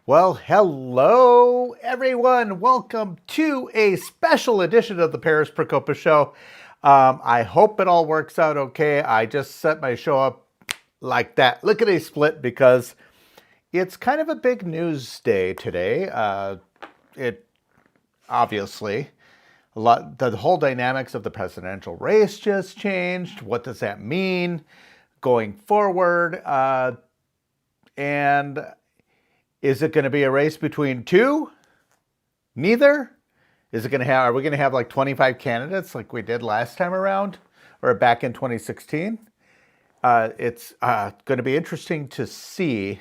Well, hello, everyone. Welcome to a special edition of the Paris Procopa Show. I hope it all works out okay. I just set my show up like that. Look at a split because it's kind of a big news day today. It obviously the whole dynamics of the presidential race just changed. What does that mean going forward? And is it going to be a race between two? Neither? Is it going to have, are we going to have like 25 candidates like we did last time around or back in 2016? It's going to be interesting to see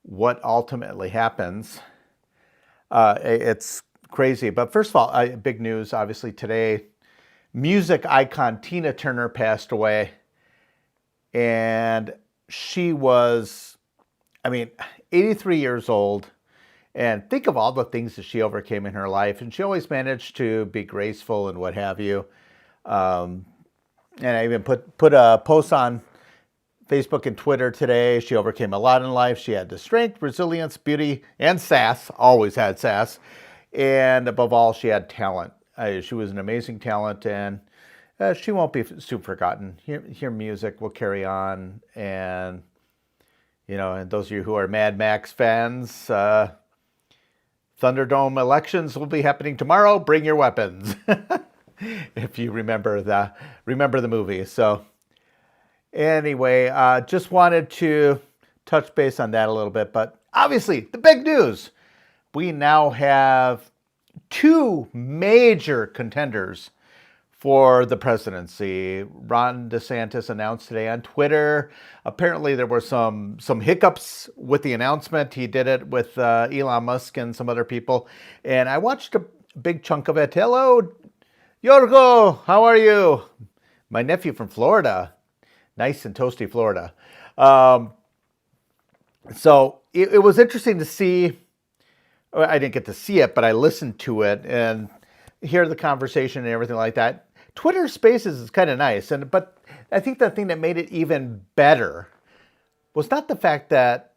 what ultimately happens. It's crazy. But first of all, big news, obviously today, music icon Tina Turner passed away. And she was, 83 years old. And think of all the things that she overcame in her life. And she always managed to be graceful and what have you. And I even put a post on Facebook and Twitter today. She overcame a lot in life. She had the strength, resilience, beauty, and sass. Always had sass. And above all, she had talent. She was an amazing talent. And she won't be soon forgotten. Her music will carry on. And, and those of you who are Mad Max fans, Thunderdome elections will be happening tomorrow. Bring your weapons. If you remember the movie. So anyway, just wanted to touch base on that a little bit. But obviously, the big news. We now have two major contenders for the presidency. Ron Desantis announced today on Twitter. Apparently there were some hiccups with the announcement. He did it with Elon Musk and some other people. And I watched a big chunk of it. Hello, Yorgo, how are you? My nephew from Florida. Nice and toasty Florida. So it was interesting to see. I didn't get to see it, but I listened to it and hear the conversation and everything like that. Twitter Spaces is kind of nice, but I think the thing that made it even better was not the fact that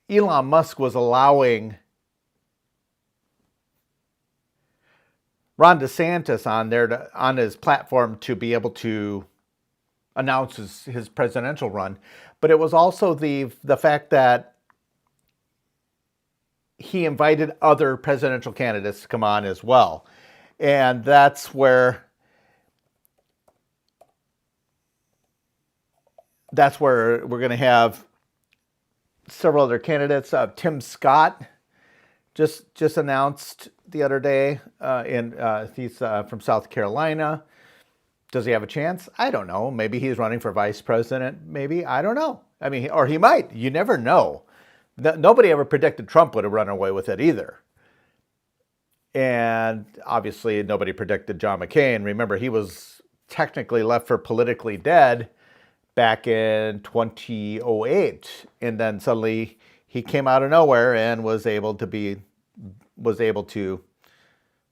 Elon Musk was allowing Ron DeSantis on his platform to be able to announce his presidential run, but it was also the fact that he invited other presidential candidates to come on as well. And that's where we're going to have several other candidates. Tim Scott just announced the other day, he's from South Carolina. Does he have a chance? I don't know. Maybe he's running for vice president. Maybe. I don't know. Or he might. You never know. Nobody ever predicted Trump would have run away with it either. And obviously nobody predicted John McCain. Remember, he was technically left for politically dead back in 2008. And then suddenly he came out of nowhere and was able to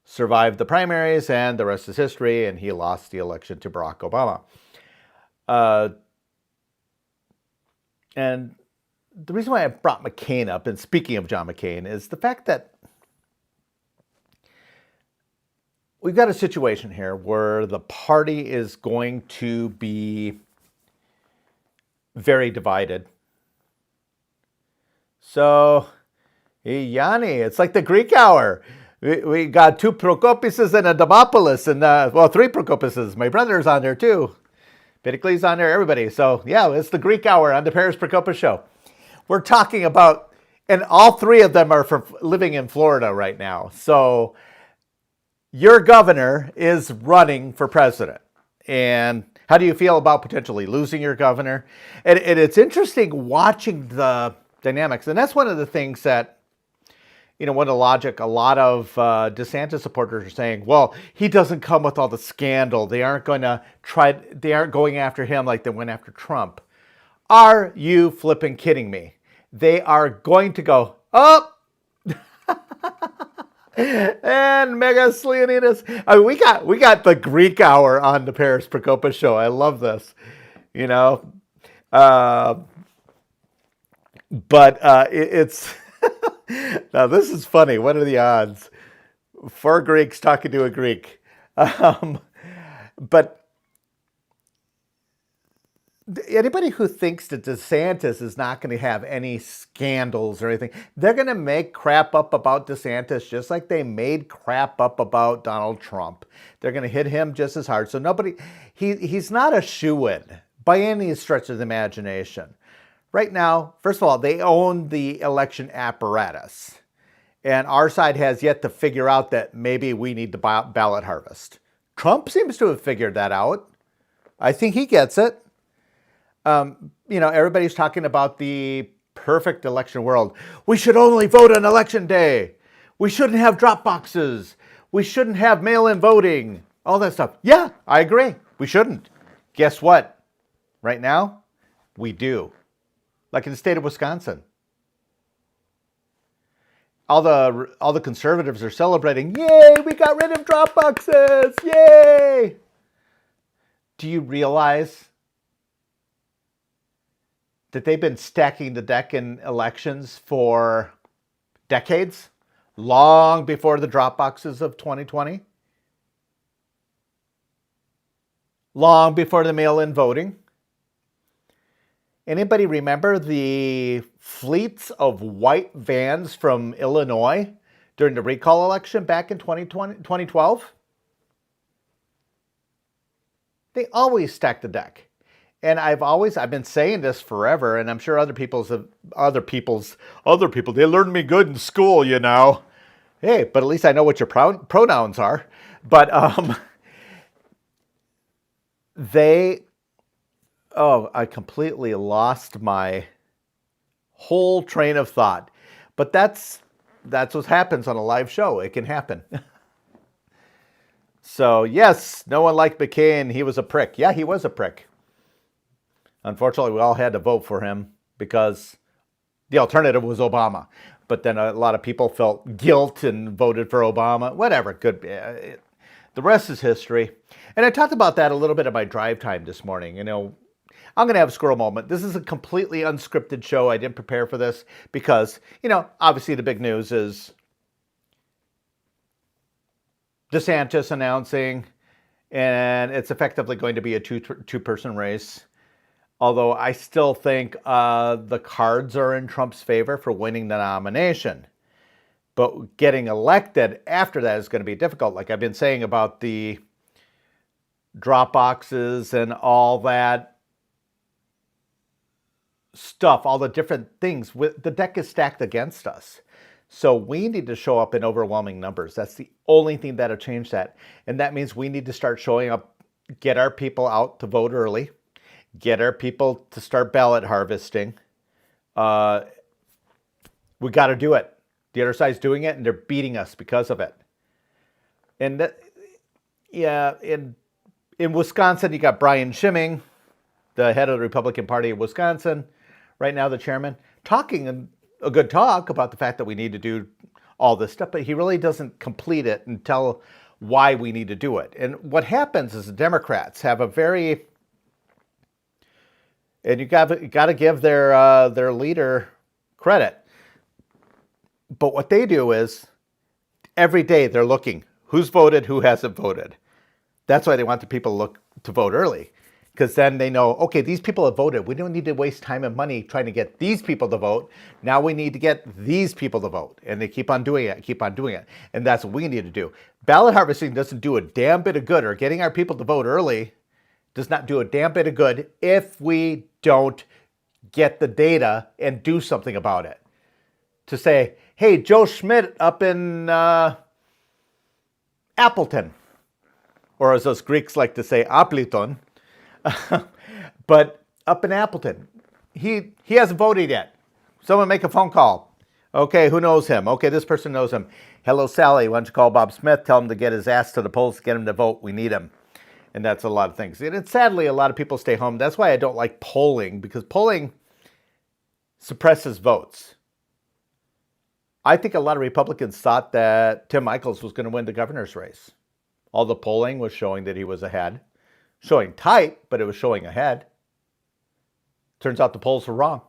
survive the primaries, and the rest is history, and he lost the election to Barack Obama. And the reason why I brought McCain up, and speaking of John McCain, is the fact that we've got a situation here where the party is going to be very divided. So, Yanni, it's like the Greek hour. We got two Procopuses and a Demopoulos, and three Procopuses. My brother's on there too. Pericles on there, everybody. So yeah, it's the Greek hour on the Paris Procopa Show. We're talking about, and all three of them are living in Florida right now. So your governor is running for president. And how do you feel about potentially losing your governor? And it's interesting watching the dynamics. And that's one of the things that, one of the logic, a lot of DeSantis supporters are saying, well, he doesn't come with all the scandal. They aren't going after him like they went after Trump. Are you flipping kidding me? They are going to go up. And Megas Leonidas. We got the Greek hour on the Paris Procopa Show. I love this. But it's now this is funny. What are the odds? Four Greeks talking to a Greek. Um, but anybody who thinks that DeSantis is not going to have any scandals or anything, they're going to make crap up about DeSantis just like they made crap up about Donald Trump. They're going to hit him just as hard. So he's not a shoo-in by any stretch of the imagination. Right now, first of all, they own the election apparatus. And our side has yet to figure out that maybe we need the ballot harvest. Trump seems to have figured that out. I think he gets it. Everybody's talking about the perfect election world. We should only vote on election day. We shouldn't have drop boxes. We shouldn't have mail-in voting. All that stuff. Yeah, I agree. We shouldn't. Guess what? Right now, we do. Like in the state of Wisconsin. All the conservatives are celebrating. Yay, we got rid of drop boxes. Yay. Do you realize that they've been stacking the deck in elections for decades, long before the drop boxes of 2020, long before the mail-in voting? Anybody remember the fleets of white vans from Illinois during the recall election back in 2012? They always stack the deck. And I've been saying this forever, and I'm sure other people, they learned me good in school, you know. Hey, but at least I know what your pronouns are. But I completely lost my whole train of thought. But that's what happens on a live show. It can happen. So, yes, no one liked McCain. He was a prick. Yeah, he was a prick. Unfortunately, we all had to vote for him because the alternative was Obama. But then a lot of people felt guilt and voted for Obama. Whatever. Good. The rest is history. And I talked about that a little bit at my drive time this morning. I'm going to have a squirrel moment. This is a completely unscripted show. I didn't prepare for this because, obviously the big news is Desantis announcing, and it's effectively going to be a two-person race. Although I still think the cards are in Trump's favor for winning the nomination. But getting elected after that is going to be difficult. Like I've been saying about the drop boxes and all that stuff, all the different things. The deck is stacked against us. So we need to show up in overwhelming numbers. That's the only thing that'll change that. And that means we need to start showing up, get our people out to vote early. Get our people to start ballot harvesting. We got to do it. The other side's doing it, and they're beating us because of it. And in Wisconsin, you got Brian Schimming, the head of the Republican Party of Wisconsin, right now the chairman, talking a good talk about the fact that we need to do all this stuff, but he really doesn't complete it and tell why we need to do it. And what happens is the Democrats have a very... And you got to give their leader credit. But what they do is every day they're looking who's voted, who hasn't voted. That's why they want the people to vote early, because then they know, okay, these people have voted. We don't need to waste time and money trying to get these people to vote. Now we need to get these people to vote, and they keep on doing it, and that's what we need to do. Ballot harvesting doesn't do a damn bit of good, or getting our people to vote early does not do a damn bit of good if we don't get the data and do something about it. To say, hey, Joe Schmidt up in Appleton, or as those Greeks like to say, Appleton, but up in Appleton, he hasn't voted yet. Someone make a phone call. Okay, who knows him? Okay, this person knows him. Hello, Sally, why don't you call Bob Smith, tell him to get his ass to the polls, get him to vote. We need him. And that's a lot of things. And sadly, a lot of people stay home. That's why I don't like polling, because polling suppresses votes. I think a lot of Republicans thought that Tim Michels was going to win the governor's race. All the polling was showing that he was ahead. Showing tight, but it was showing ahead. Turns out the polls were wrong.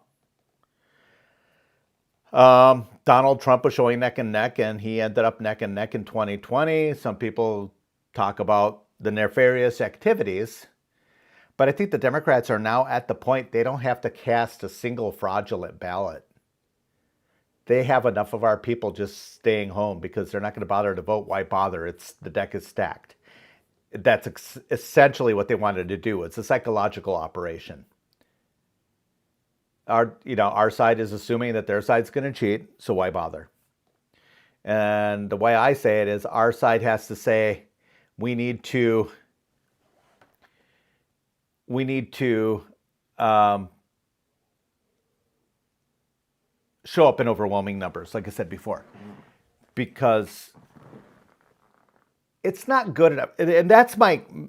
Donald Trump was showing neck and neck, and he ended up neck and neck in 2020. Some people talk about the nefarious activities, but I think the Democrats are now at the point they don't have to cast a single fraudulent ballot. They have enough of our people just staying home because they're not going to bother to vote. Why bother? The deck is stacked. That's essentially what they wanted to do. It's a psychological operation. Our side is assuming that their side's going to cheat, so why bother? And the way I say it is our side has to say we need to show up in overwhelming numbers, like I said before, because it's not good enough. And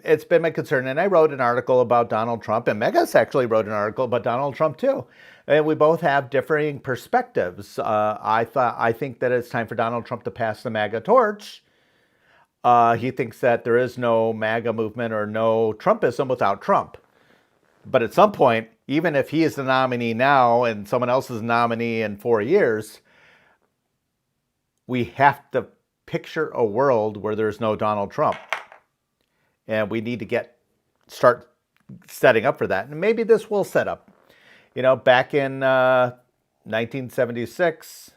it's been my concern. And I wrote an article about Donald Trump, and Megas actually wrote an article about Donald Trump too. And we both have differing perspectives. I think that it's time for Donald Trump to pass the MAGA torch. He thinks that there is no MAGA movement or no Trumpism without Trump. But at some point, even if he is the nominee now and someone else is the nominee in 4 years, we have to picture a world where there's no Donald Trump. And we need to start setting up for that. And maybe this will set up. Back in 1976,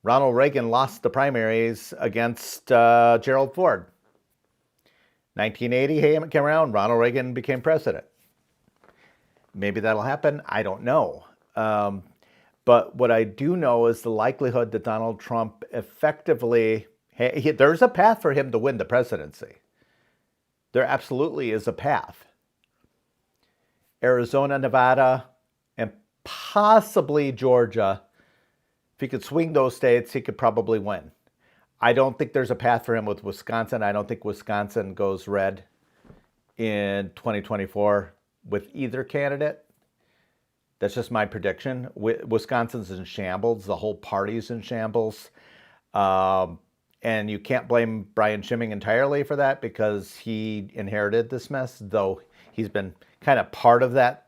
Ronald Reagan lost the primaries against Gerald Ford. 1980 came around, Ronald Reagan became president. Maybe that'll happen. I don't know. But what I do know is the likelihood that Donald Trump effectively, there's a path for him to win the presidency. There absolutely is a path. Arizona, Nevada, and possibly Georgia. If he could swing those states, he could probably win. I don't think there's a path for him with Wisconsin. I don't think Wisconsin goes red in 2024 with either candidate. That's just my prediction. Wisconsin's in shambles. The whole party's in shambles. And you can't blame Brian Schimming entirely for that because he inherited this mess, though he's been kind of part of that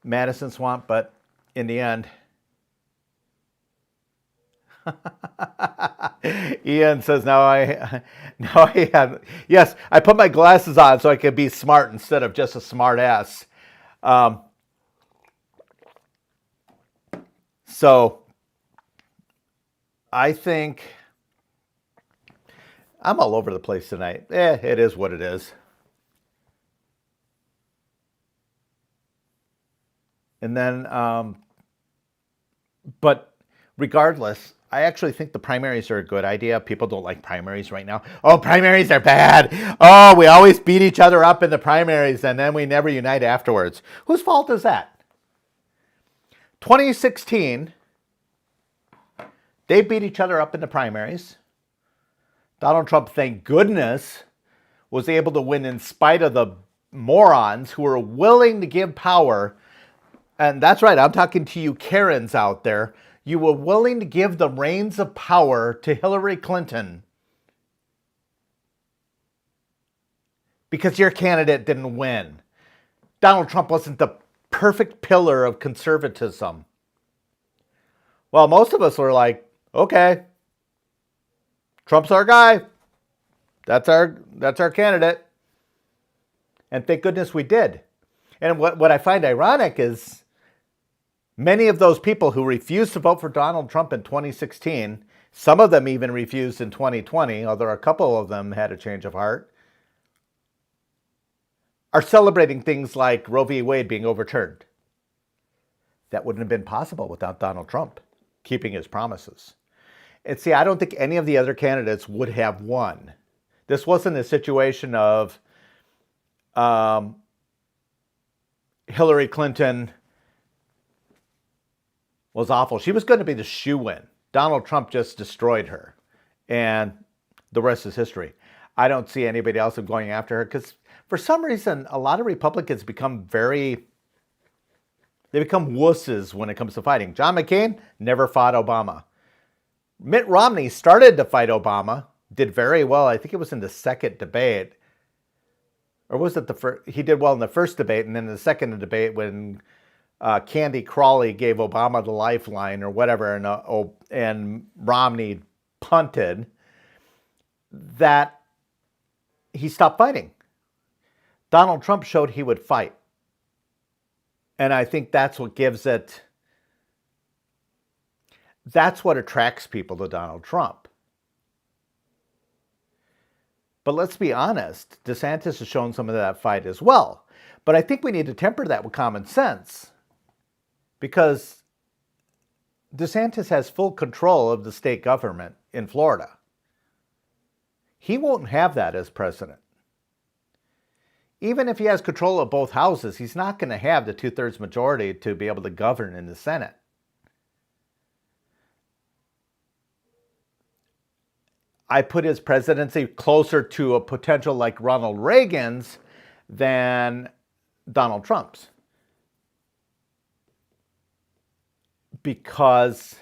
Madison swamp. But in the end, Ian says, yes, I put my glasses on so I could be smart instead of just a smart ass. So I think I'm all over the place tonight. It is what it is. And then, but regardless, I actually think the primaries are a good idea. People don't like primaries right now. Oh, primaries are bad. Oh, we always beat each other up in the primaries and then we never unite afterwards. Whose fault is that? 2016, they beat each other up in the primaries. Donald Trump, thank goodness, was able to win in spite of the morons who were willing to give power. And that's right, I'm talking to you Karens out there. You were willing to give the reins of power to Hillary Clinton because your candidate didn't win. Donald Trump wasn't the perfect pillar of conservatism. Well, most of us were like, okay, Trump's our guy. That's our candidate. And thank goodness we did. And what I find ironic is many of those people who refused to vote for Donald Trump in 2016, some of them even refused in 2020, although a couple of them had a change of heart, are celebrating things like Roe v. Wade being overturned. That wouldn't have been possible without Donald Trump keeping his promises. And see, I don't think any of the other candidates would have won. This wasn't a situation of Hillary Clinton was awful. She was going to be the shoo-in. Donald Trump just destroyed her. And the rest is history. I don't see anybody else going after her because for some reason, a lot of Republicans become wusses when it comes to fighting. John McCain never fought Obama. Mitt Romney started to fight Obama, did very well. I think it was in the second debate. Or was it the first? He did well in the first debate, and then in the second debate when Candy Crawley gave Obama the lifeline or whatever, and Romney punted, that he stopped fighting. Donald Trump showed he would fight. And I think that's what gives it, that's what attracts people to Donald Trump. But let's be honest, DeSantis has shown some of that fight as well. But I think we need to temper that with common sense, because DeSantis has full control of the state government in Florida. He won't have that as president. Even if he has control of both houses, he's not going to have the 2/3 majority to be able to govern in the Senate. I put his presidency closer to a potential like Ronald Reagan's than Donald Trump's. Because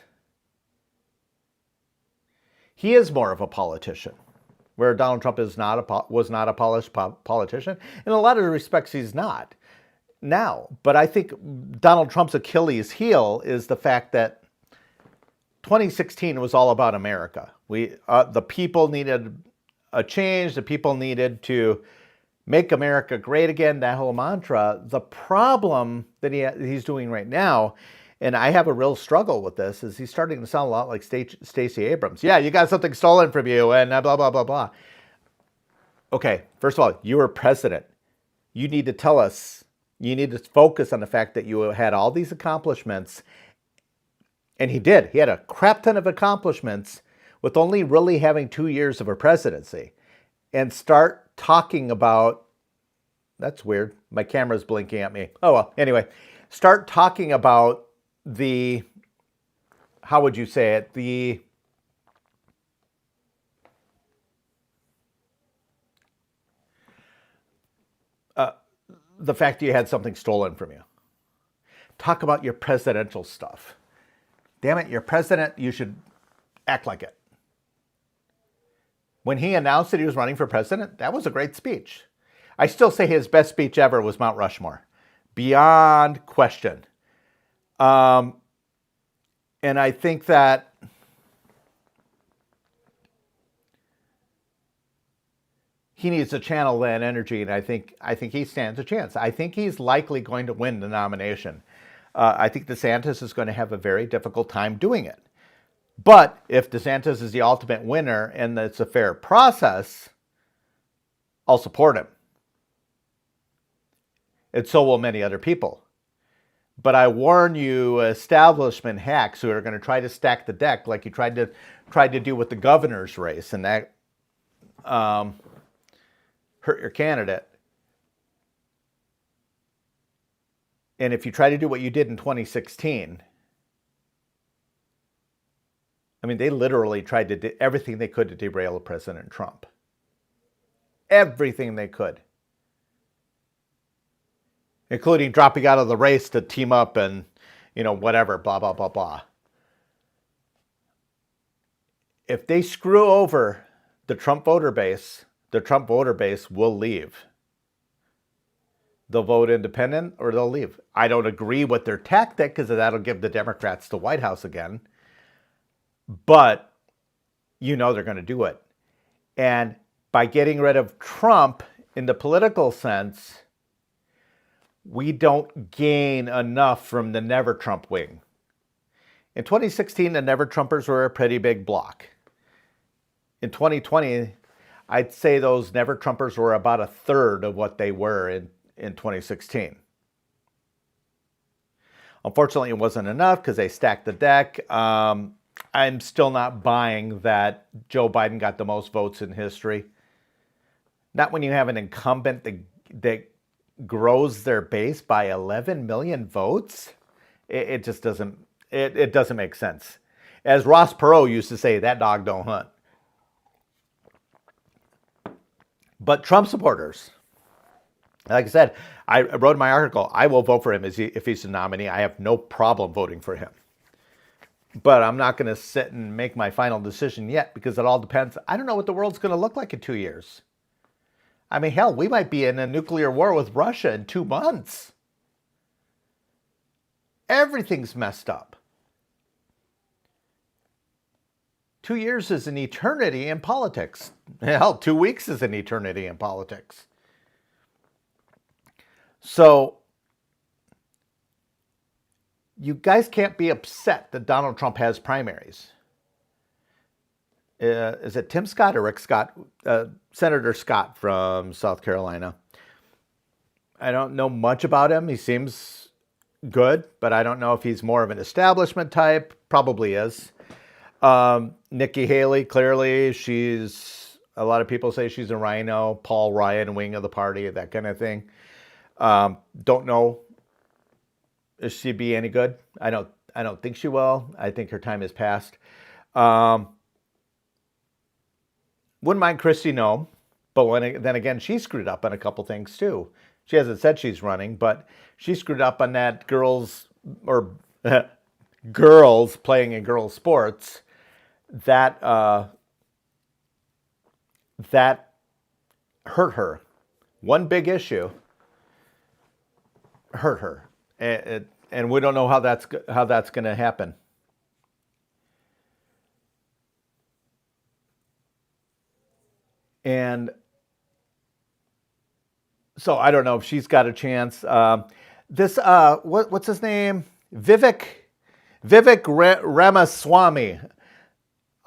he is more of a politician, where Donald Trump was not a polished politician. In a lot of respects, he's not now. But I think Donald Trump's Achilles heel is the fact that 2016 was all about America. The people needed a change. The people needed to make America great again, that whole mantra. The problem that he's doing right now, and I have a real struggle with this, is he's starting to sound a lot like Stacey Abrams. Yeah, you got something stolen from you and blah, blah, blah, blah. Okay, first of all, you were president. You need to tell us, you need to focus on the fact that you had all these accomplishments. And he did. He had a crap ton of accomplishments with only really having 2 years of a presidency. And start talking about, that's weird, my camera's blinking at me. Oh, well, anyway, start talking about the, how would you say it, the fact that you had something stolen from you. Talk about your presidential stuff. Damn it, you're president, you should act like it. When he announced that he was running for president, that was a great speech. I still say his best speech ever was Mount Rushmore. Beyond question. And I think that he needs to channel that energy, and I think he stands a chance. I think he's likely going to win the nomination. I think DeSantis is going to have a very difficult time doing it. But if DeSantis is the ultimate winner and it's a fair process, I'll support him. And so will many other people. But I warn you, establishment hacks who are going to try to stack the deck like you tried to do with the governor's race, and that hurt your candidate. And if you try to do what you did in 2016, I mean, they literally tried to do everything they could to derail President Trump. Everything they could. Including dropping out of the race to team up and, whatever, blah, blah, blah, blah. If they screw over the Trump voter base will leave. They'll vote independent or they'll leave. I don't agree with their tactic because that'll give the Democrats the White House again. But they're going to do it. And by getting rid of Trump in the political sense, we don't gain enough from the Never Trump wing. In 2016, the Never Trumpers were a pretty big block. In 2020, I'd say those Never Trumpers were about a third of what they were in 2016. Unfortunately, it wasn't enough because they stacked the deck. I'm still not buying that Joe Biden got the most votes in history. Not when you have an incumbent that grows their base by 11 million votes. It just doesn't, it doesn't make sense. As Ross Perot used to say, that dog don't hunt. But Trump supporters, like I said, I wrote in my article, I will vote for him if he's the nominee. I have no problem voting for him. But I'm not going to sit and make my final decision yet because it all depends. I don't know what the world's going to look like in 2 years. I mean, hell, we might be in a nuclear war with Russia in 2 months. Everything's messed up. 2 years is an eternity in politics. Hell, 2 weeks is an eternity in politics. So you guys can't be upset that Donald Trump has primaries. Is it Tim Scott or Rick Scott? Senator Scott from South Carolina. I don't know much about him. He seems good, but I don't know if he's more of an establishment type. Probably is. Nikki Haley, clearly, a lot of people say she's a rhino, Paul Ryan wing of the party, that kind of thing. Don't know if she'd be any good. I don't think she will. I think her time has passed. Wouldn't mind Kristi Noem, but then again, she screwed up on a couple things too. She hasn't said she's running, but she screwed up on that girls playing in girls sports. That hurt her. One big issue hurt her, and we don't know how that's going to happen. And so I don't know if she's got a chance. What's his name? Vivek Ramaswamy.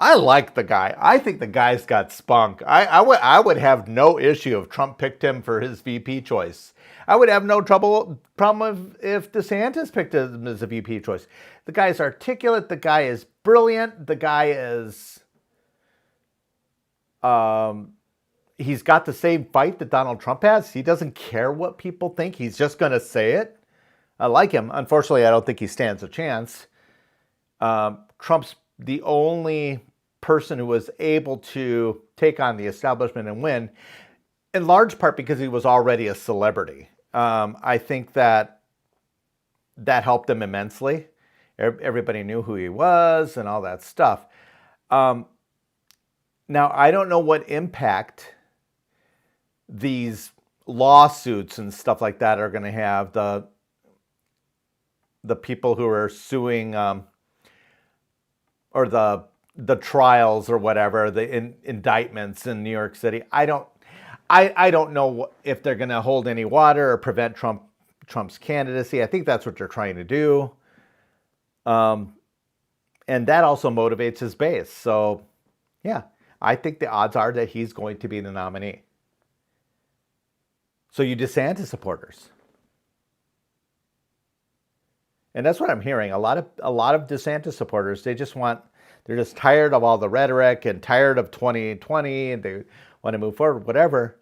I like the guy. I think the guy's got spunk. I would have no issue if Trump picked him for his VP choice. I would have no problem if Desantis picked him as a VP choice. The guy's articulate. The guy is brilliant. The guy is... he's got the same fight that Donald Trump has. He doesn't care what people think. He's just going to say it. I like him. Unfortunately, I don't think he stands a chance. Trump's the only person who was able to take on the establishment and win, in large part because he was already a celebrity. I think that helped him immensely. Everybody knew who he was and all that stuff. Now, I don't know what impact these lawsuits and stuff like that are going to have. The people who are suing, or the trials or whatever, the indictments in New York City. I don't know if they're going to hold any water or prevent Trump's candidacy. I think that's what they're trying to do. And that also motivates his base. So, yeah, I think the odds are that he's going to be the nominee. So you DeSantis supporters. And that's what I'm hearing. A lot of DeSantis supporters, they're just tired of all the rhetoric and tired of 2020 and they want to move forward, whatever.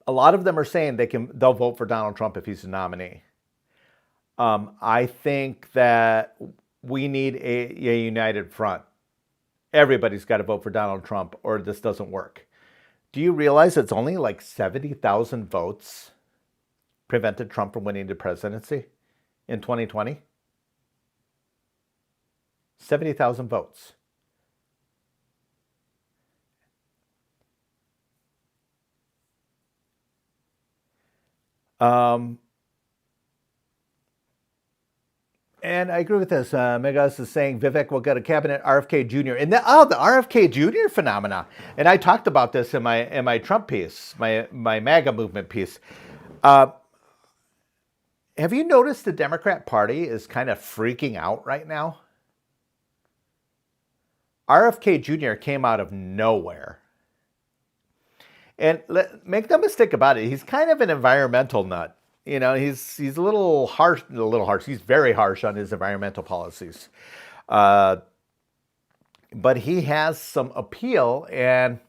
A lot of them are saying they'll vote for Donald Trump if he's the nominee. I think that we need a united front. Everybody's got to vote for Donald Trump or this doesn't work. Do you realize it's only like 70,000 votes prevented Trump from winning the presidency in 2020? 70,000 votes. And I agree with this. Megas is saying Vivek will get a cabinet RFK Jr. And the RFK Jr. phenomena. And I talked about this in my Trump piece, my MAGA movement piece. Have you noticed the Democrat Party is kind of freaking out right now? RFK Jr. came out of nowhere. And make no mistake about it, he's kind of an environmental nut. You know, he's a little harsh. He's very harsh on his environmental policies. But he has some appeal, and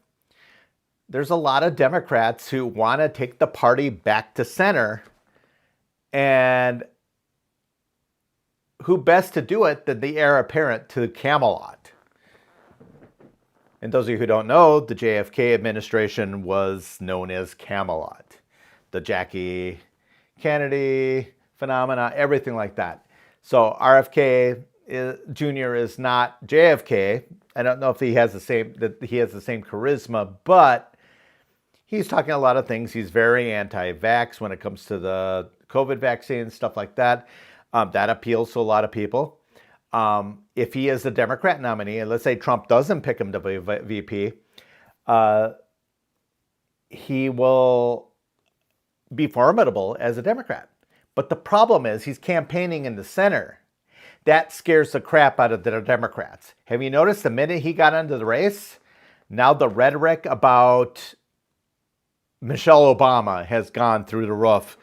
there's a lot of Democrats who want to take the party back to center. And who best to do it than the heir apparent to Camelot? And those of you who don't know, the JFK administration was known as Camelot. The Jackie Kennedy phenomena, everything like that. So RFK Jr. is not JFK. I don't know if he has the same charisma, but he's talking a lot of things. He's very anti-vax when it comes to the COVID vaccines, stuff like that. That appeals to a lot of people. If he is the Democrat nominee, and let's say Trump doesn't pick him to be VP, he will be formidable as a Democrat. But the problem is he's campaigning in the center. That scares the crap out of the Democrats. Have you noticed the minute he got into the race, now the rhetoric about Michelle Obama has gone through the roof.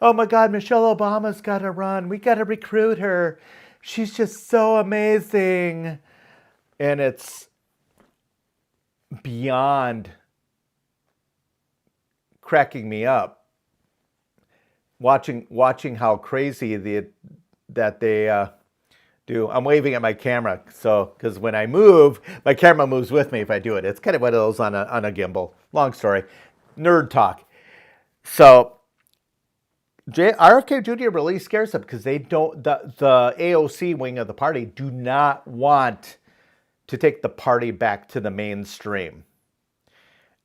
Oh my God, Michelle Obama's got to run. We got to recruit her. She's just so amazing. And it's beyond cracking me up watching how crazy that they do. I'm waving at my camera, so because when I move, my camera moves with me if I do it. It's kind of one of those on a gimbal. Long story, nerd talk. So RFK Jr. really scares them because they don't. The AOC wing of the party do not want to take the party back to the mainstream.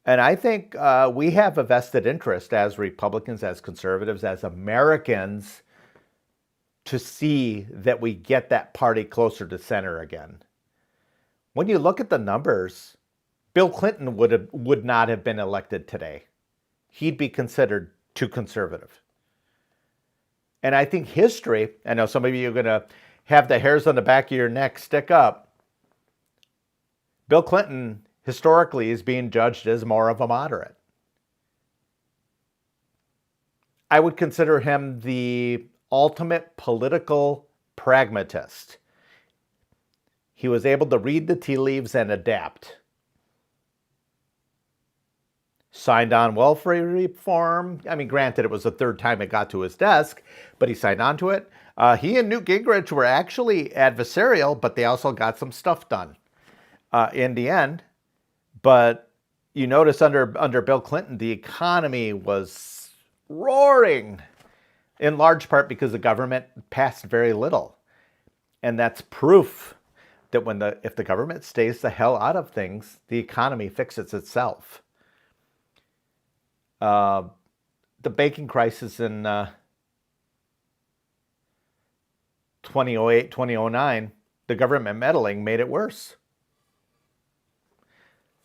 And I think we have a vested interest as Republicans, as conservatives, as Americans to see that we get that party closer to center again. When you look at the numbers, Bill Clinton would not have been elected today. He'd be considered too conservative. And I think history, I know some of you are going to have the hairs on the back of your neck stick up. Bill Clinton historically is being judged as more of a moderate. I would consider him the ultimate political pragmatist. He was able to read the tea leaves and adapt. Signed on welfare reform. I mean, granted, it was the third time it got to his desk, but he signed on to it. He and Newt Gingrich were actually adversarial, but they also got some stuff done in the end. But you notice under Bill Clinton, the economy was roaring, in large part because the government passed very little. And that's proof that if the government stays the hell out of things, the economy fixes itself. The banking crisis in 2008, 2009, the government meddling made it worse.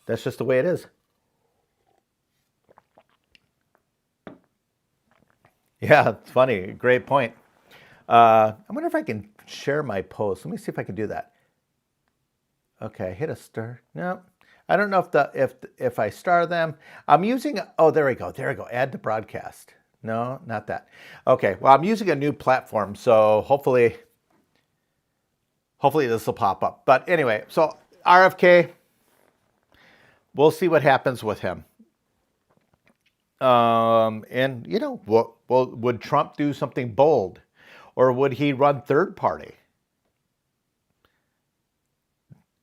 That's just the way it is. Yeah, it's funny. Great point. I wonder if I can share my post. Let me see if I can do that. Okay, hit a star. No, I don't know if I star them. I'm using. Oh, there we go. There we go. Add to broadcast. No, not that. Okay. Well, I'm using a new platform, so hopefully this will pop up. But anyway, so RFK. We'll see what happens with him. And, you know, would Trump do something bold? Or would he run third party?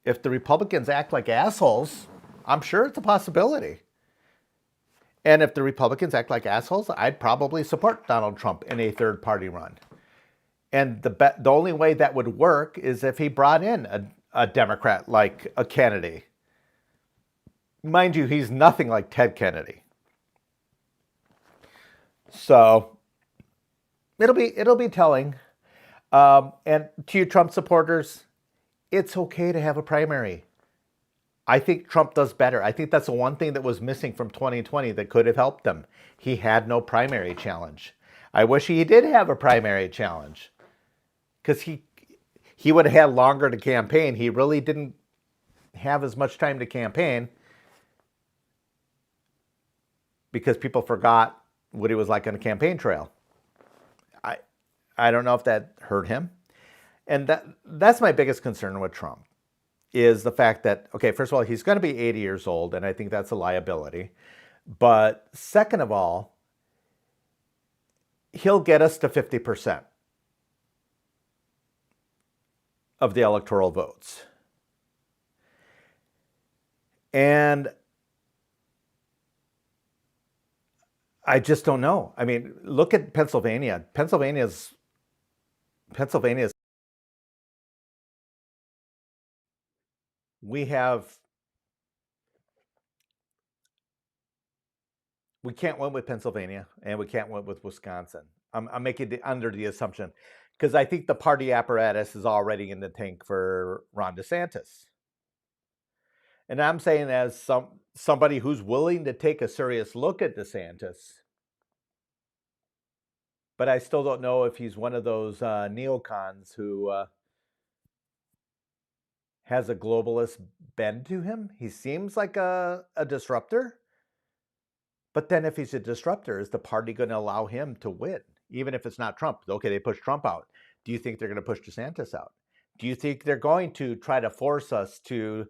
If the Republicans act like assholes, I'm sure it's a possibility. And if the Republicans act like assholes, I'd probably support Donald Trump in a third party run. And the only way that would work is if he brought in a Democrat like a Kennedy. Mind you, he's nothing like Ted Kennedy. So it'll be telling. And to you Trump supporters, it's okay to have a primary. I think Trump does better. I think that's the one thing that was missing from 2020 that could have helped him. He had no primary challenge. I wish he did have a primary challenge because he would have had longer to campaign. He really didn't have as much time to campaign because people forgot what he was like on a campaign trail. I don't know if that hurt him. And that's my biggest concern with Trump is the fact that, okay, first of all, he's going to be 80 years old, and I think that's a liability. But second of all, he'll get us to 50% of the electoral votes. And I just don't know. I mean, look at Pennsylvania. Pennsylvania's we can't win with Pennsylvania and we can't win with Wisconsin. I'm making under the assumption, because I think the party apparatus is already in the tank for Ron DeSantis. And I'm saying, as somebody who's willing to take a serious look at DeSantis, but I still don't know if he's one of those neocons who has a globalist bend to him. He seems like a disruptor. But then if he's a disruptor, is the party going to allow him to win? Even if it's not Trump. Okay, they push Trump out. Do you think they're going to push DeSantis out? Do you think they're going to try to force us to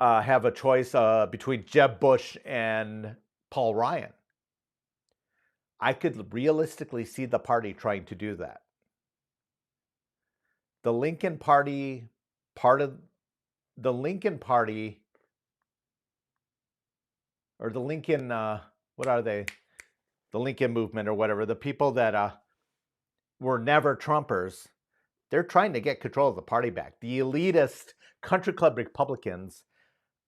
have a choice between Jeb Bush and Paul Ryan? I could realistically see the party trying to do that. The Lincoln Party, part of the Lincoln Party, or the Lincoln, what are they? The Lincoln movement or whatever, the people that were never Trumpers, they're trying to get control of the party back. The elitist country club Republicans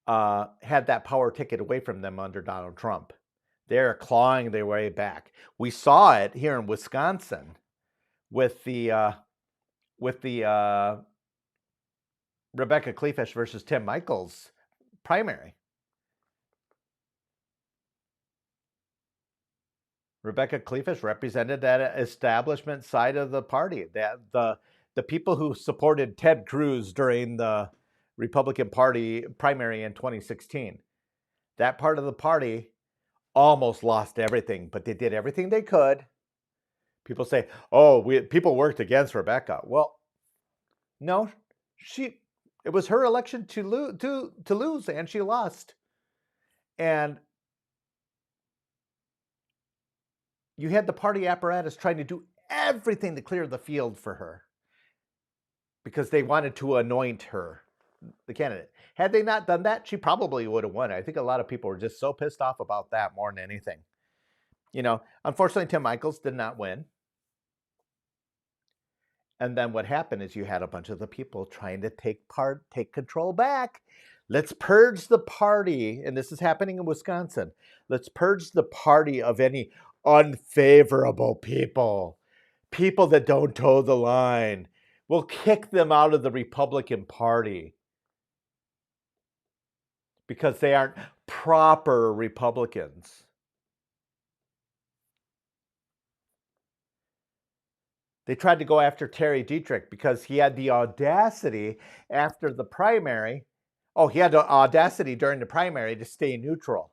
had that power taken away from them under Donald Trump. They're clawing their way back. We saw it here in Wisconsin with the Rebecca Kleefisch versus Tim Michaels primary. Rebecca Kleefisch represented that establishment side of the party. That the people who supported Ted Cruz during the Republican Party primary in 2016, that part of the party almost lost everything, but they did everything they could. People say, "Oh, people worked against Rebecca." Well, no, it was her election to lose, and she lost. And you had the party apparatus trying to do everything to clear the field for her because they wanted to anoint her the candidate. Had they not done that, she probably would have won. I think a lot of people were just so pissed off about that more than anything. Unfortunately, Tim Michaels did not win. And then what happened is you had a bunch of the people trying to take control back. Let's purge the party, and this is happening in Wisconsin. Let's purge the party of any unfavorable people that don't toe the line. We'll kick them out of the Republican Party because they aren't proper Republicans. They tried to go after Terry Dietrich because he had the audacity after the primary. Oh, he had the audacity during the primary to stay neutral.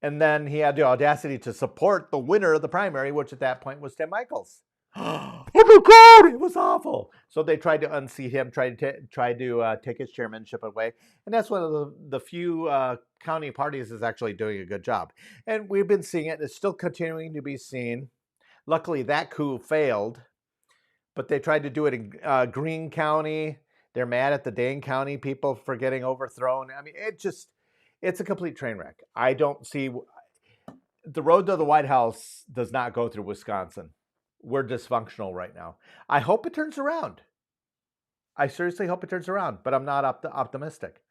And then he had the audacity to support the winner of the primary, which at that point was Tim Michaels. Oh my God, it was awful. So they tried to unseat him, tried to take his chairmanship away. And that's one of the few county parties is actually doing a good job. And we've been seeing it. It's still continuing to be seen. Luckily, that coup failed. But they tried to do it in Greene County. They're mad at the Dane County people for getting overthrown. I mean, it's a complete train wreck. I don't see the road to the White House does not go through Wisconsin. We're dysfunctional right now. I hope it turns around. I seriously hope it turns around, but I'm not optimistic.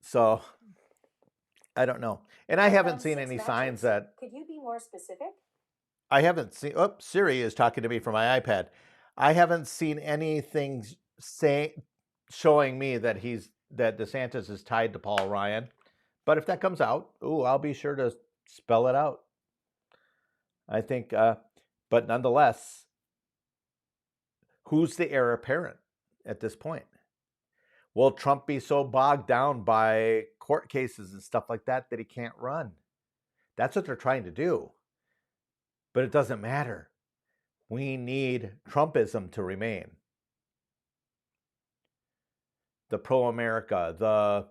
So I don't know. And I haven't seen any signs that... Could you be more specific? I haven't seen... Oh, Siri is talking to me from my iPad. I haven't seen anything showing me that DeSantis is tied to Paul Ryan. But if that comes out, I'll be sure to spell it out. I think, but nonetheless, who's the heir apparent at this point? Will Trump be so bogged down by court cases and stuff like that he can't run? That's what they're trying to do. But it doesn't matter. We need Trumpism to remain. The pro-America,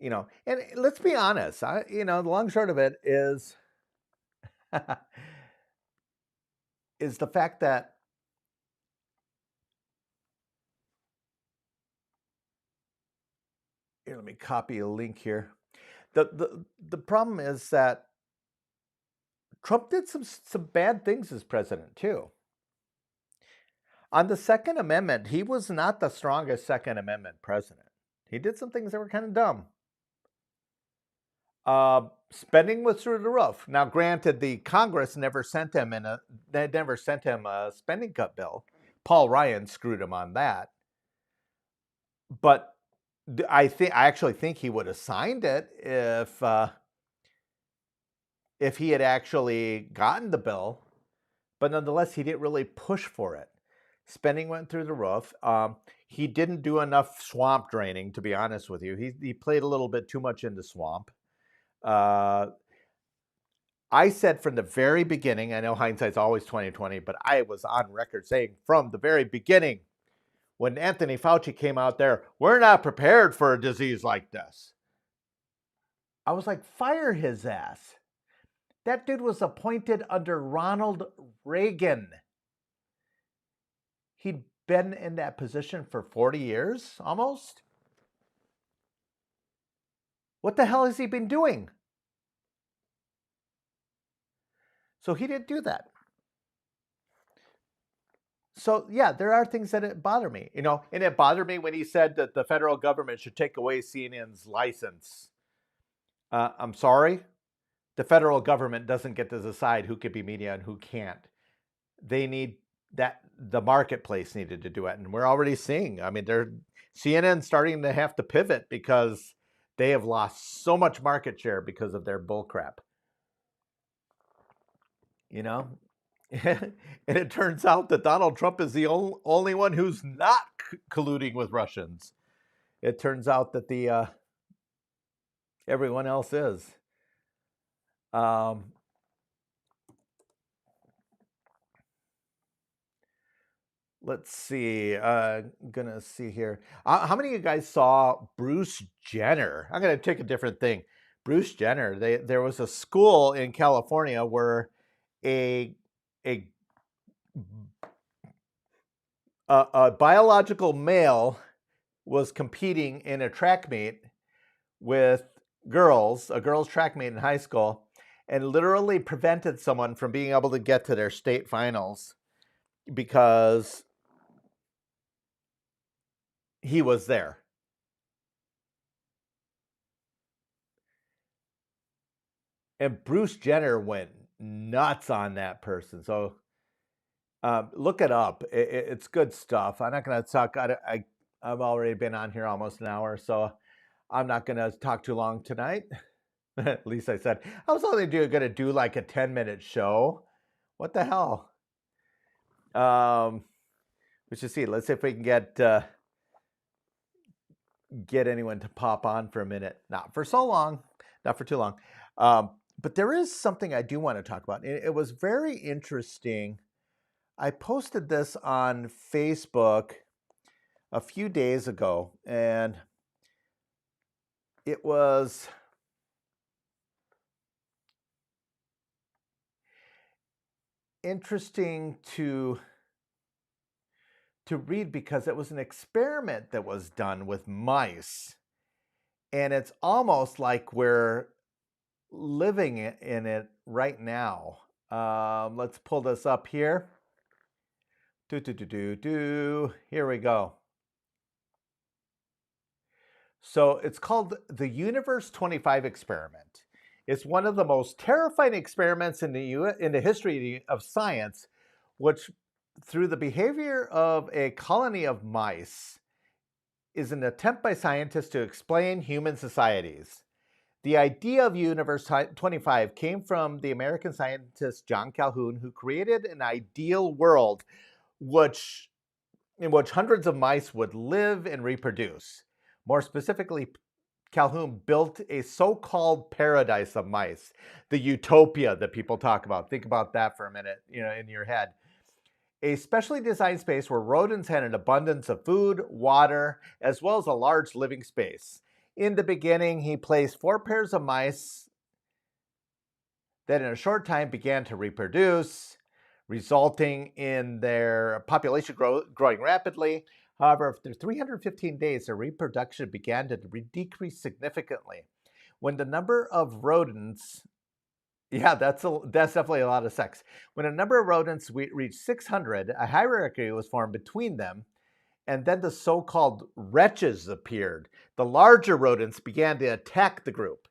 and let's be honest, the long short of it is, is the fact that here, let me copy a link here. The problem is that Trump did some bad things as president too. On the Second Amendment, he was not the strongest Second Amendment president. He did some things that were kind of dumb. Spending was through the roof. Now, granted, the Congress never sent him a spending cut bill. Paul Ryan screwed him on that. But I actually think he would have signed it if he had actually gotten the bill. But nonetheless, he didn't really push for it. Spending went through the roof. He didn't do enough swamp draining, to be honest with you. He played a little bit too much into swamp. I said from the very beginning, I know hindsight's always 2020, but I was on record saying from the very beginning, when Anthony Fauci came out there, we're not prepared for a disease like this. I was like, fire his ass. That dude was appointed under Ronald Reagan. He'd been in that position for 40 years, almost. What the hell has he been doing? So he didn't do that. So yeah, there are things that bother me, and it bothered me when he said that the federal government should take away CNN's license. I'm sorry, the federal government doesn't get to decide who could be media and who can't. They need that. The marketplace needed to do it, and we're already seeing. I mean, CNN starting to have to pivot because they have lost so much market share because of their bullcrap. And it turns out that Donald Trump is the only one who's not colluding with Russians. It turns out that everyone else is. Let's see. I'm gonna see here. How many of you guys saw Bruce Jenner? I'm gonna take a different thing. Bruce Jenner. There was a school in California where a biological male was competing in a track meet with girls, a girls' track meet in high school, and literally prevented someone from being able to get to their state finals because he was there. And Bruce Jenner went nuts on that person. So look it up. It's good stuff. I'm not going to talk. I've already been on here almost an hour, so I'm not going to talk too long tonight. At least I said. I was only going to do like a 10-minute show. What the hell? We should see. Let's see if we can get anyone to pop on for a minute. Not for so long. Not for too long. But there is something I do want to talk about. It was very interesting. I posted this on Facebook a few days ago, and it was interesting to read because it was an experiment that was done with mice, and it's almost like we're living in it right now. Let's pull this up here. Here we go. So it's called the Universe 25 experiment. It's one of the most terrifying experiments in the history of science, which, through the behavior of a colony of mice, is an attempt by scientists to explain human societies. The idea of Universe 25 came from the American scientist John Calhoun, who created an ideal world in which hundreds of mice would live and reproduce. More specifically, Calhoun built a so-called paradise of mice, the utopia that people talk about. Think about that for a minute, in your head. A specially designed space where rodents had an abundance of food, water, as well as a large living space. In the beginning, he placed 4 pairs of mice that in a short time began to reproduce, resulting in their population growing rapidly. However, after 315 days, their reproduction began to decrease significantly. When the number of rodents, that's definitely a lot of sex. When a number of rodents reached 600, a hierarchy was formed between them, and then the so-called wretches appeared. The larger rodents began to attack the group.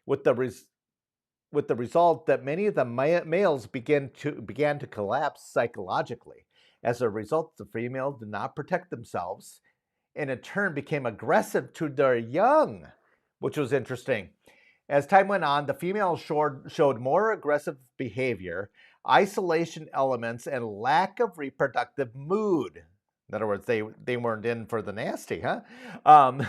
with the result that many of the males began to collapse psychologically. As a result, the females did not protect themselves and in turn became aggressive to their young, which was interesting. As time went on, the females showed more aggressive behavior, isolation elements, and lack of reproductive mood. In other words, they weren't in for the nasty, huh? Um,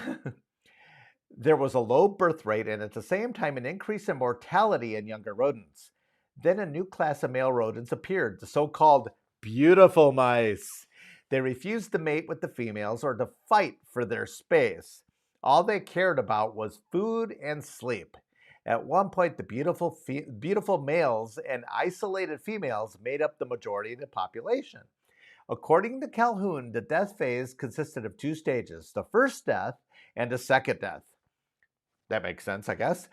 there was a low birth rate and at the same time an increase in mortality in younger rodents. Then a new class of male rodents appeared, the so-called beautiful mice. They refused to mate with the females or to fight for their space. All they cared about was food and sleep. At one point, the beautiful males and isolated females made up the majority of the population. According to Calhoun, the death phase consisted of two stages, the first death and the second death. That makes sense, I guess.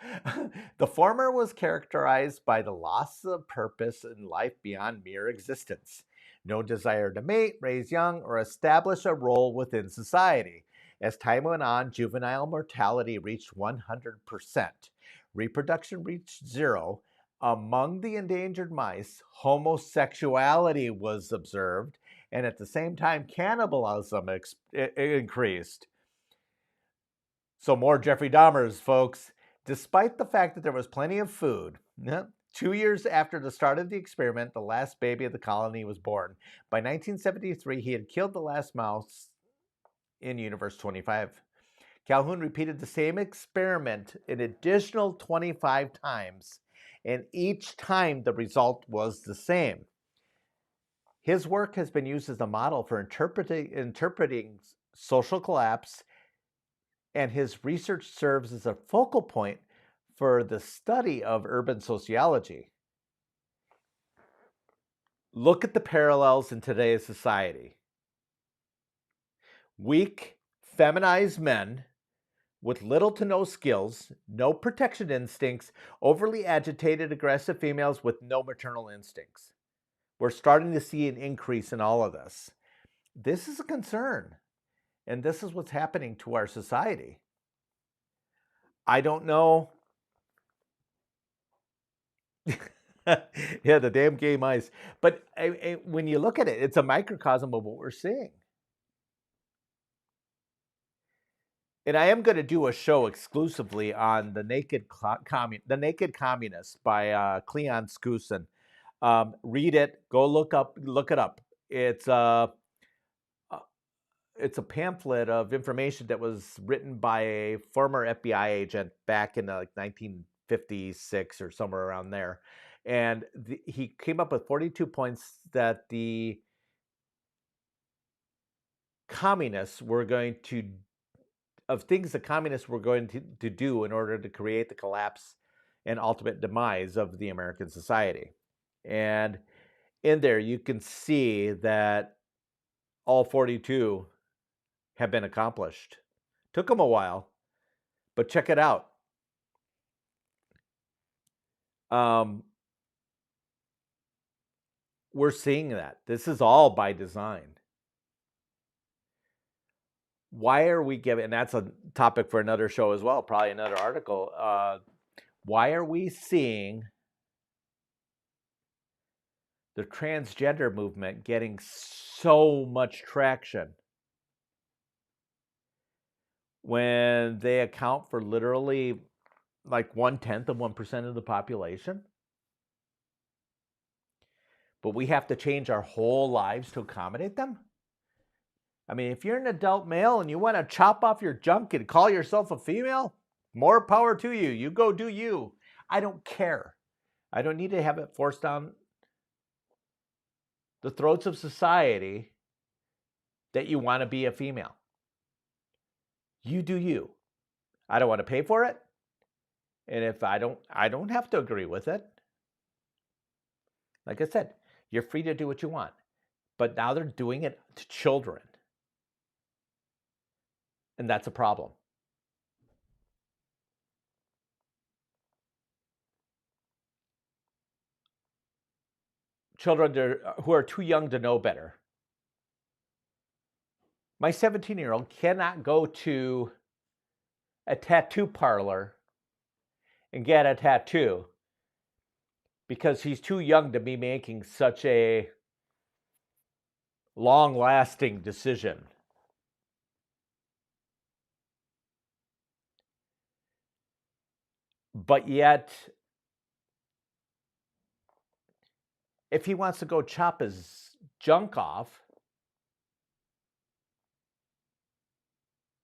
The former was characterized by the loss of purpose in life beyond mere existence. No desire to mate, raise young, or establish a role within society. As time went on, juvenile mortality reached 100%. Reproduction reached zero. Among the endangered mice, homosexuality was observed, and at the same time, cannibalism increased. So more Jeffrey Dahmers, folks. Despite the fact that there was plenty of food, 2 years after the start of the experiment, the last baby of the colony was born. By 1973, he had killed the last mouse in Universe 25. Calhoun repeated the same experiment an additional 25 times, and each time the result was the same. His work has been used as a model for interpreting social collapse, and his research serves as a focal point for the study of urban sociology. Look at the parallels in today's society. Weak, feminized men with little to no skills, no protection instincts, overly agitated, aggressive females with no maternal instincts. We're starting to see an increase in all of this. This is a concern, and this is what's happening to our society. I don't know. Yeah, the damn gay mice. But when you look at it, it's a microcosm of what we're seeing. And I am going to do a show exclusively on the Naked Communist by Cleon Skousen. Read it. Go look it up. It's a pamphlet of information that was written by a former FBI agent back in like 1956 or somewhere around there. And he came up with 42 points that the communists were going to, of things the communists were going to do in order to create the collapse and ultimate demise of the American society. And in there, you can see that all 42 have been accomplished. Took them a while, but check it out. We're seeing that. This is all by design. Why are we giving, and that's a topic for another show as well, probably another article. Why are we seeing the transgender movement getting so much traction when they account for literally like 1/10 of 1% of the population? But we have to change our whole lives to accommodate them? I mean, if you're an adult male and you want to chop off your junk and call yourself a female, more power to you. You go do you. I don't care. I don't need to have it forced down the throats of society that you want to be a female. You do you. I don't want to pay for it. And if I don't have to agree with it. Like I said, you're free to do what you want. But now they're doing it to children. And that's a problem. Children who are too young to know better. My 17-year-old cannot go to a tattoo parlor and get a tattoo because he's too young to be making such a long-lasting decision. But yet, if he wants to go chop his junk off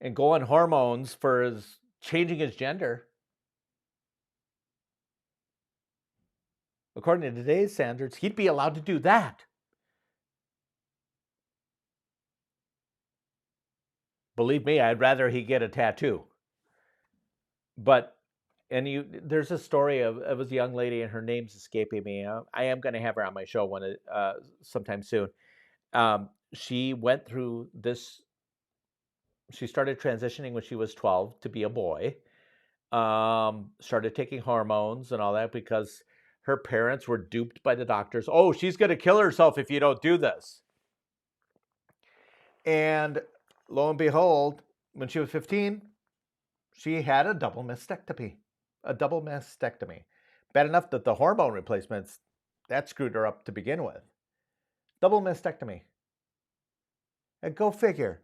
and go on hormones for his changing his gender, according to today's standards, he'd be allowed to do that. Believe me, I'd rather he get a tattoo. But there's a story of it was a young lady, and her name's escaping me. I am going to have her on my show sometime soon. She went through this. She started transitioning when she was 12 to be a boy. Started taking hormones and all that because her parents were duped by the doctors. Oh, she's going to kill herself if you don't do this. And lo and behold, when she was 15, she had a double mastectomy. Bad enough that the hormone replacements, that screwed her up to begin with. Double mastectomy. And go figure.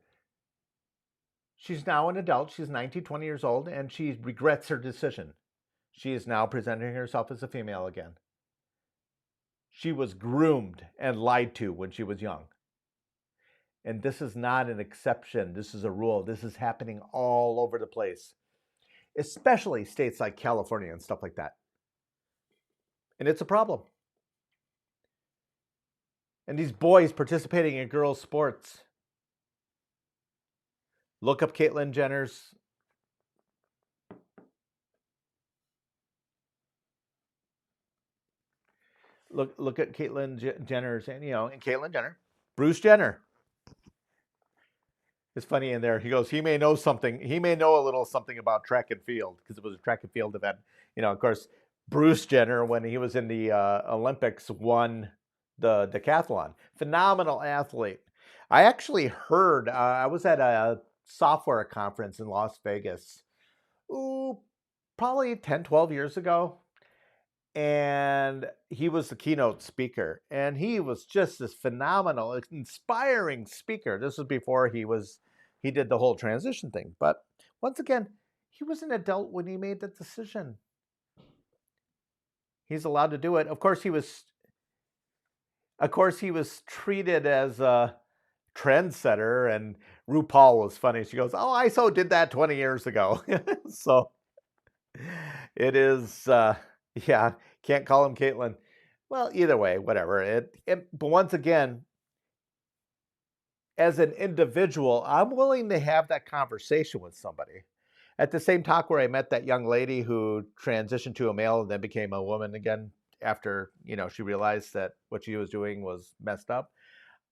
She's now an adult. She's 19, 20 years old, and she regrets her decision. She is now presenting herself as a female again. She was groomed and lied to when she was young. And this is not an exception. This is a rule. This is happening all over the place, especially states like California and stuff like that. And it's a problem. And these boys participating in girls' sports. Look up Caitlyn Jenner's. Look at Caitlyn Jenner's, and Caitlyn Jenner, Bruce Jenner. It's funny in there. He goes, he may know something. He may know a little something about track and field because it was a track and field event. Of course, Bruce Jenner, when he was in the Olympics, won the decathlon. Phenomenal athlete. I actually heard, I was at a software conference in Las Vegas, probably 10, 12 years ago. And he was the keynote speaker. And he was just this phenomenal, inspiring speaker. This was before he did the whole transition thing. But once again, he was an adult when he made that decision. He's allowed to do it. Of course, he was treated as a trendsetter, and RuPaul was funny. She goes, "Oh, I so did that 20 years ago." So it is, yeah, can't call him Caitlyn. Well, either way, whatever. But once again, as an individual, I'm willing to have that conversation with somebody. At the same talk where I met that young lady who transitioned to a male and then became a woman again after, she realized that what she was doing was messed up.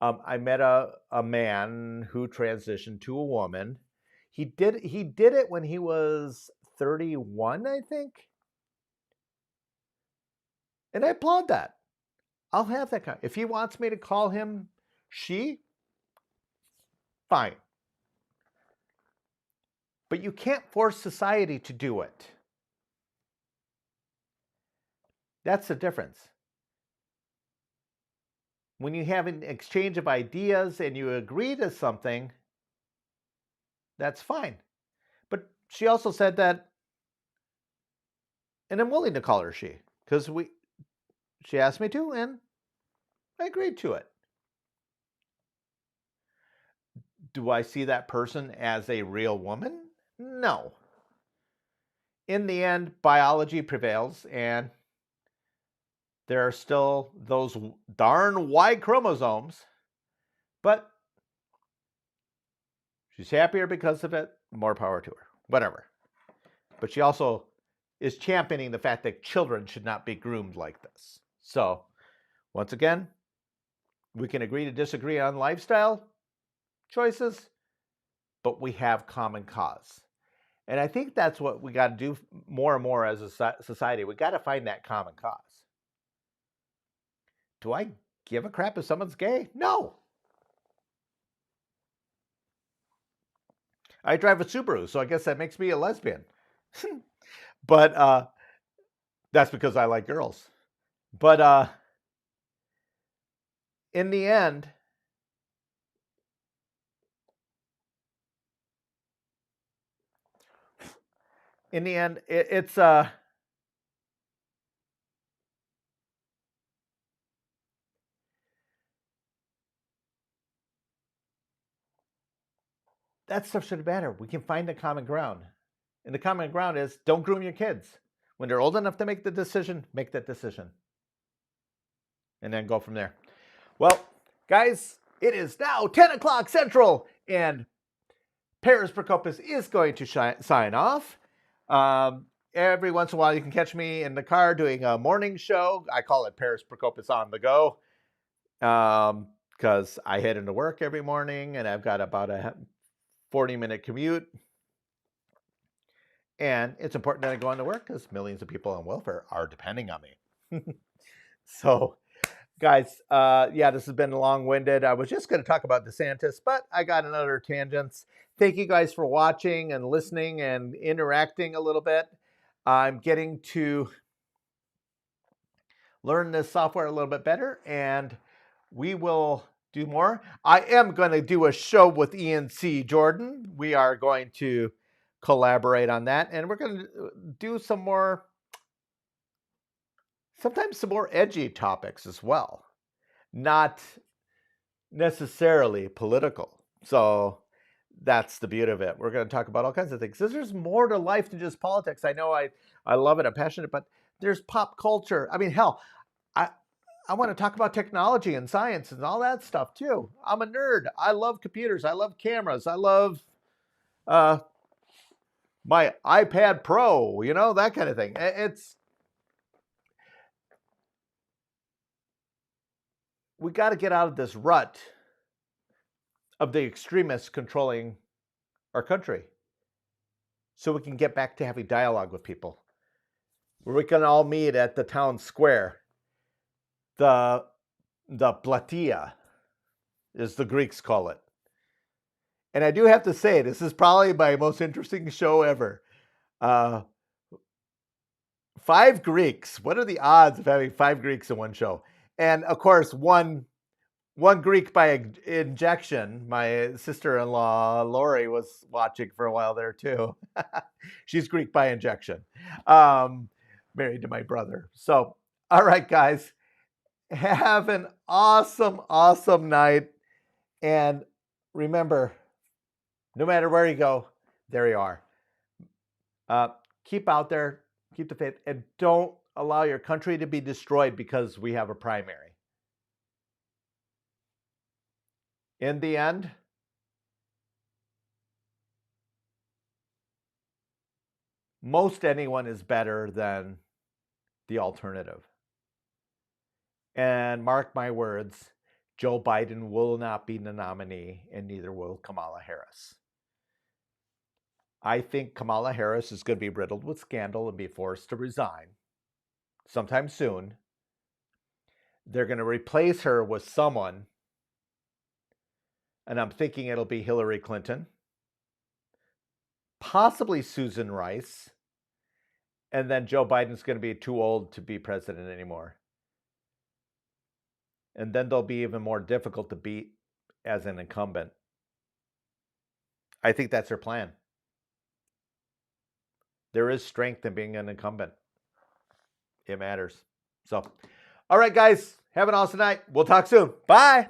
I met a man who transitioned to a woman. He did it when he was 31, I think. And I applaud that. I'll have that kind. If he wants me to call him she, fine. But you can't force society to do it. That's the difference. When you have an exchange of ideas and you agree to something, that's fine. But she also said that, and I'm willing to call her she, because she asked me to, and I agreed to it. Do I see that person as a real woman? No. In the end, biology prevails, and there are still those darn Y chromosomes, but she's happier because of it. More power to her. Whatever. But she also is championing the fact that children should not be groomed like this. So, once again, we can agree to disagree on lifestyle choices, but we have common cause. And I think that's what we got to do more and more as a society. We got to find that common cause. Do I give a crap if someone's gay? No. I drive a Subaru, so I guess that makes me a lesbian. But That's because I like girls. But in the end, it's that stuff shouldn't matter. We can find a common ground. And the common ground is don't groom your kids. When they're old enough to make the decision, make that decision. And then go from there. Well, guys, it is now 10 o'clock Central, and Paris Prokopis is going to sign off. Every once in a while, you can catch me in the car doing a morning show. I call it Paris Prokopis on the go because I head into work every morning, and I've got about a 40-minute commute. And it's important that I go into work because millions of people on welfare are depending on me. So, guys, yeah, this has been long-winded. I was just going to talk about Desantis, but I got another tangents. Thank you guys for watching and listening and interacting a little bit. I'm getting to learn this software a little bit better, and we will do more. I am going to do a show with Ian C. Jordan. We are going to collaborate on that, and we're going to do sometimes some more edgy topics as well, not necessarily political. So that's the beauty of it. We're going to talk about all kinds of things. There's more to life than just politics. I know I love it. I'm passionate, but there's pop culture. I mean, hell, I want to talk about technology and science and all that stuff too. I'm a nerd. I love computers. I love cameras. I love my iPad Pro, that kind of thing. We got to get out of this rut of the extremists controlling our country so we can get back to having dialogue with people, where we can all meet at the town square. The platia, as the Greeks call it. And I do have to say, this is probably my most interesting show ever. 5 Greeks. What are the odds of having 5 Greeks in one show? And of course, one Greek by injection. My sister-in-law, Lori, was watching for a while there too. She's Greek by injection. Married to my brother. So, all right, guys. Have an awesome, awesome night. And remember, no matter where you go, there you are. Keep out there, keep the faith, and don't allow your country to be destroyed because we have a primary. In the end, most anyone is better than the alternative. And mark my words, Joe Biden will not be the nominee, and neither will Kamala Harris. I think Kamala Harris is going to be riddled with scandal and be forced to resign sometime soon. They're going to replace her with someone, and I'm thinking it'll be Hillary Clinton, possibly Susan Rice, and then Joe Biden's going to be too old to be president anymore. And then they'll be even more difficult to beat as an incumbent. I think that's their plan. There is strength in being an incumbent. It matters. So, all right, guys, have an awesome night. We'll talk soon. Bye.